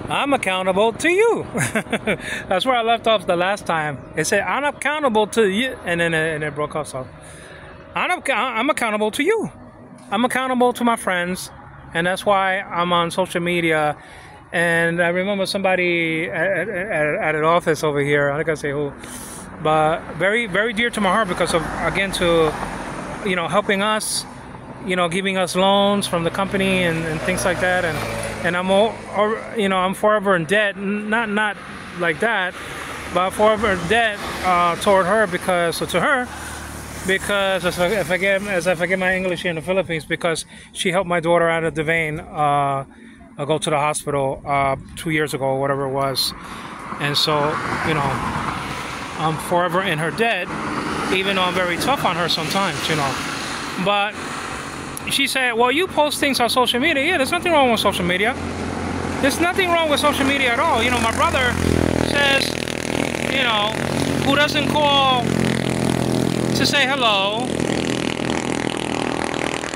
I'm accountable to you. That's where I left off the last time. It said, I'm accountable to you. And then it broke off. So I'm accountable to you. I'm accountable to my friends. And that's why I'm on social media. And I remember somebody at an office over here, I'm not going to say who, but very, very dear to my heart because of, again, to, helping us, giving us loans from the company and things like that. And I'm I'm forever in debt, not like that, but forever in debt toward her because as I forget my English here in the Philippines, because she helped my daughter out of the vein go to the hospital 2 years ago or whatever it was. And so, I'm forever in her debt, even though I'm very tough on her sometimes, But she said, well, you post things on social media. Yeah, there's nothing wrong with social media. There's nothing wrong with social media at all. My brother says, who doesn't call to say hello,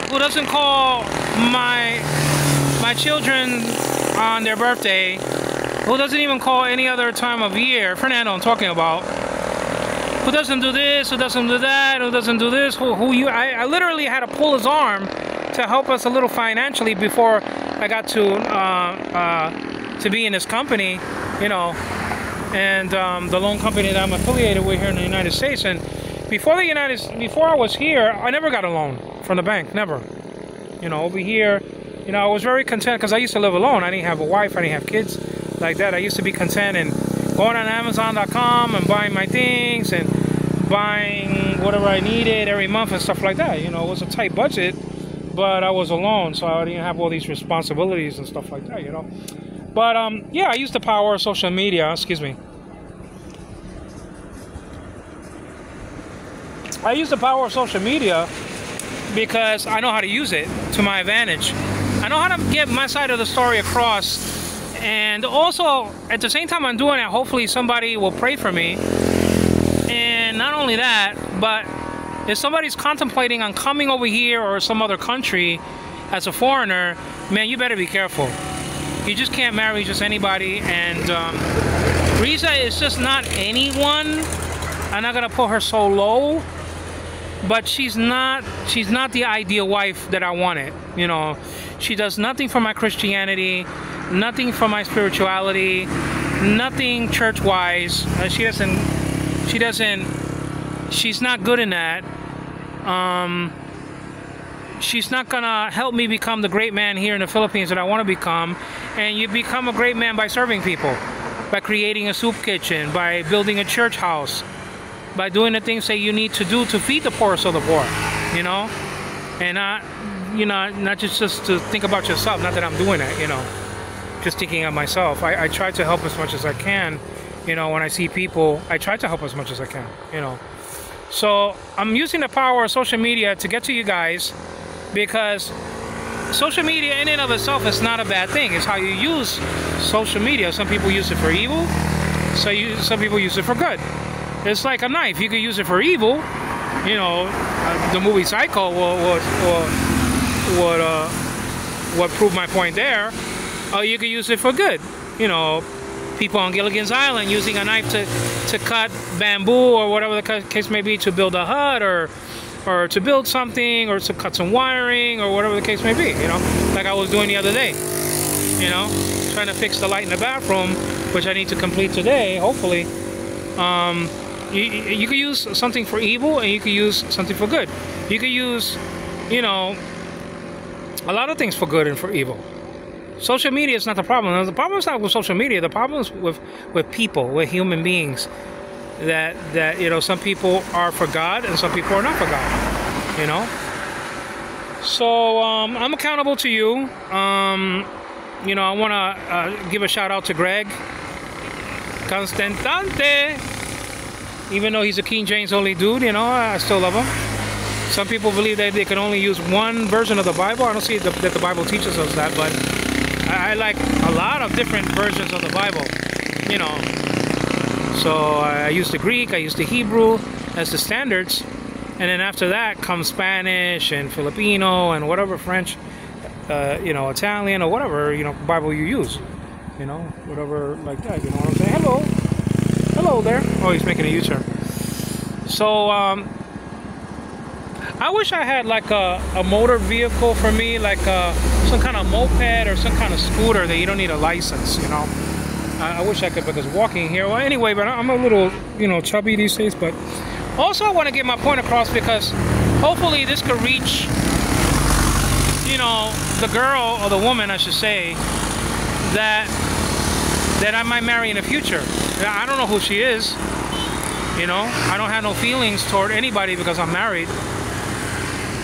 who doesn't call my children on their birthday, who doesn't even call any other time of year, Fernando I'm talking about, who doesn't do this, who doesn't do that, who doesn't do this, I literally had to pull his arm to help us a little financially before I got to be in this company, and the loan company that I'm affiliated with here in the United States. And before I was here, I never got a loan from the bank, never. Over here, I was very content because I used to live alone. I didn't have a wife, I didn't have kids like that. I used to be content and going on Amazon.com and buying my things and buying whatever I needed every month and stuff like that. It was a tight budget, but I was alone, so I didn't have all these responsibilities and stuff like that, But yeah, I used the power of social media. Excuse me. I use the power of social media because I know how to use it to my advantage. I know how to get my side of the story across, and also at the same time I'm doing it, hopefully somebody will pray for me. And not only that, but if somebody's contemplating on coming over here or some other country as a foreigner, man, you better be careful. You just can't marry just anybody. And Risa is just not anyone. I'm not gonna put her so low, but she's not the ideal wife that I wanted. She does nothing for my Christianity, nothing for my spirituality, nothing church-wise. She's not good in that. She's not gonna help me become the great man here in the Philippines that I want to become. And you become a great man by serving people, by creating a soup kitchen, by building a church house, by doing the things that you need to do to feed the poorest of the poor, and not just to think about yourself. Not that I'm doing that, just thinking of myself. I try to help as much as I can. When I see people, I try to help as much as I can, So I'm using the power of social media to get to you guys, because social media in and of itself is not a bad thing. It's how you use social media. Some people use it for evil, so some people use it for good. It's like a knife. You could use it for evil. The movie Psycho would prove my point there. Or you could use it for good. People on Gilligan's Island using a knife to cut bamboo or whatever the case may be to build a hut or to build something or to cut some wiring or whatever the case may be. Like I was doing the other day. Trying to fix the light in the bathroom, which I need to complete today, hopefully. You could use something for evil and you could use something for good. You could use, a lot of things for good and for evil. Social media is not the problem. The problem is not with social media. The problem is with people, with human beings. That some people are for God and some people are not for God. So I'm accountable to you. I want to give a shout out to Greg Constantante. Even though he's a King James only dude, I still love him. Some people believe that they can only use one version of the Bible. I don't see that the Bible teaches us that, but I like a lot of different versions of the Bible, So I use the Greek, I use the Hebrew as the standards. And then after that comes Spanish and Filipino and whatever French, Italian or whatever, Bible you use. You know, whatever like that. You know what I'm saying? Hello, hello there. Oh, he's making a U-turn. So I wish I had like a motor vehicle for me, like some kind of moped or some kind of scooter that you don't need a license. You know, I wish I could, because walking here. Well, anyway, but I'm a little, you know, chubby these days. But also, I want to get my point across, because hopefully this could reach, you know, the girl, or the woman, I should say, that I might marry in the future. I don't know who she is. You know, I don't have no feelings toward anybody because I'm married.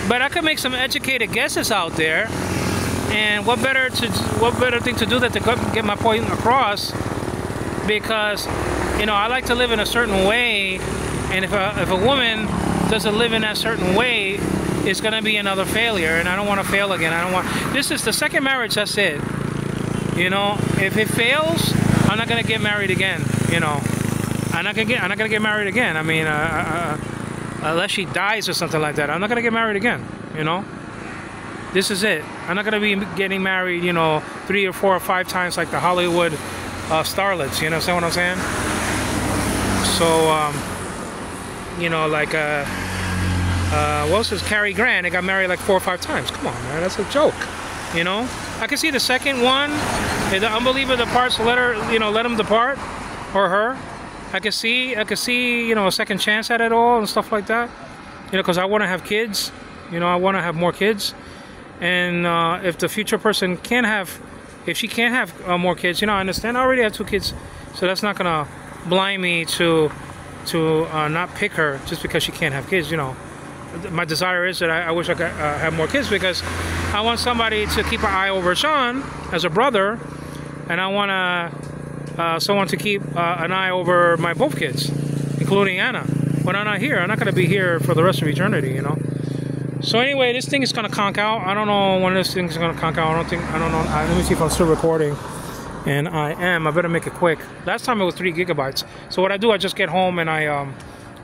But I could make some educated guesses out there. And what better thing to do than to get my point across? Because, you know, I like to live in a certain way, and if a woman doesn't live in that certain way, it's gonna be another failure, and I don't want to fail again. I don't want. This is the second marriage. That's it. You know, if it fails, I'm not gonna get married again. You know, I'm not gonna get married again. I mean, unless she dies or something like that, I'm not gonna get married again. You know, this is it. I'm not gonna be getting married, you know, 3 or 4 or 5 times like the Hollywood starlets. You know what I'm saying? So, you know, like what was this? Cary Grant? They got married like 4 or 5 times. Come on, man, that's a joke. You know, I can see the second one. If the unbeliever departs, let him depart, or her. I can see, you know, a second chance at it all and stuff like that. You know, because I want to have kids. You know, I want to have more kids. And if the future person if she can't have more kids, you know, I understand. I already have 2 kids, so that's not gonna blind me to not pick her just because she can't have kids. You know, my desire is that I wish I could have more kids, because I want somebody to keep an eye over Sean as a brother, and I want someone to keep an eye over my both kids, including Anna. When I'm not here, I'm not going to be here for the rest of eternity, you know. So anyway, this thing is going to conk out. I don't know when this thing is going to conk out. I don't know. Let me see if I'm still recording. And I am. I better make it quick. Last time it was 3 gigabytes. So what I do, I just get home and I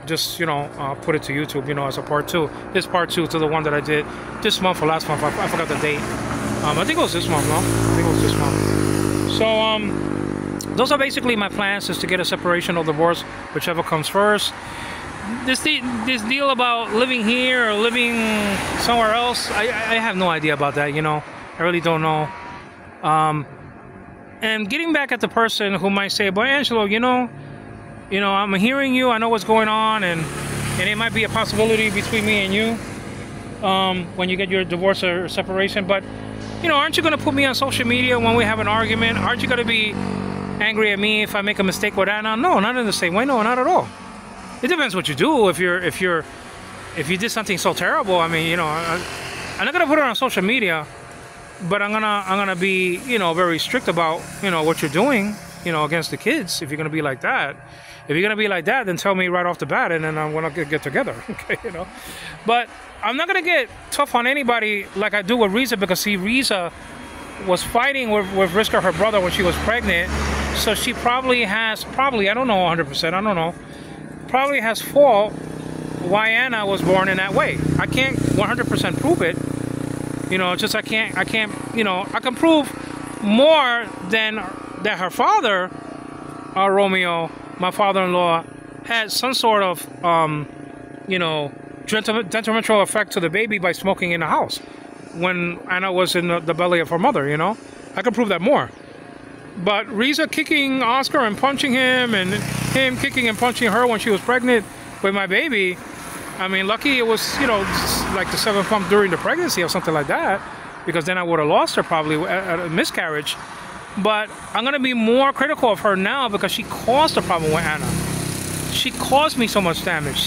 just, you know, put it to YouTube, you know, as a part 2. This part 2 to the one that I did this month or last month. I forgot the date. I think it was this month, no? I think it was this month. So those are basically my plans, is to get a separation or divorce, whichever comes first. This deal about living here or living somewhere else, I have no idea about that, you know. I really don't know. And getting back at the person who might say, "Boy, Angelo, you know, I'm hearing you. I know what's going on, and it might be a possibility between me and you when you get your divorce or separation. But, you know, aren't you going to put me on social media when we have an argument? Aren't you going to be angry at me if I make a mistake with Anna?" No, not in the same way. No, not at all. It depends what you do. If you did something so terrible, I mean, you know, I'm not gonna put it on social media, but I'm gonna be, you know, very strict about, you know, what you're doing, you know, against the kids. If you're gonna be like that, then tell me right off the bat, and then I want to get together. Okay, you know. But I'm not gonna get tough on anybody like I do with Riza, because see, Riza was fighting with Riska, her brother, when she was pregnant. So she probably I don't know 100%. I don't know. Probably has fault why Anna was born in that way. I can't 100% prove it. You know, just I can't, you know, I can prove more than that her father, Romeo, my father-in-law, had some sort of, you know, detrimental effect to the baby by smoking in the house when Anna was in the belly of her mother, you know. I can prove that more. But Riza kicking Oscar and punching him, and him kicking and punching her when she was pregnant with my baby, I mean, lucky it was, you know, like the 7th month during the pregnancy or something like that, because then I would have lost her probably at a miscarriage. But I'm going to be more critical of her now because she caused the problem with Anna. She caused me so much damage.